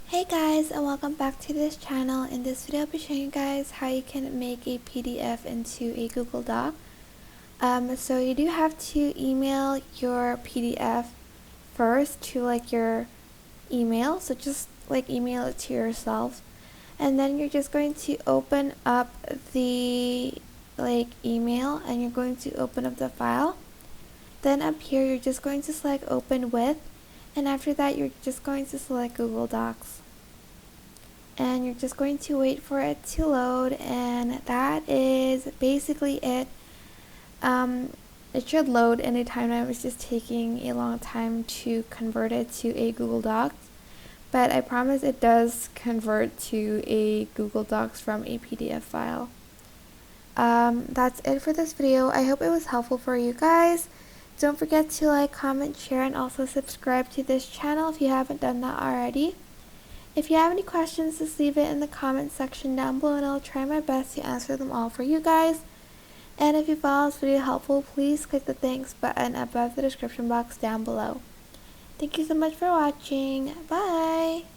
Hey guys, and welcome back to this channel. In this video I'll be showing you guys how you can make a PDF into a Google Doc. So you do have to email your PDF first to your email, so just email it to yourself, and then you're just going to open up the email, and you're going to open up the file. Then up here you're just going to select open with, and after that you're just going to select Google Docs. And you're just going to wait for it to load, and that is basically it. It should load anytime. I was just taking a long time to convert it to a Google Docs, but I promise it does convert to a Google Docs from a PDF file. That's it for this video. I hope it was helpful for you guys. Don't forget to like, comment, share, and also subscribe to this channel if you haven't done that already. If you have any questions, just leave it in the comment section down below, and I'll try my best to answer them all for you guys. And if you found this video helpful, please click the thanks button above the description box down below. Thank you so much for watching. Bye!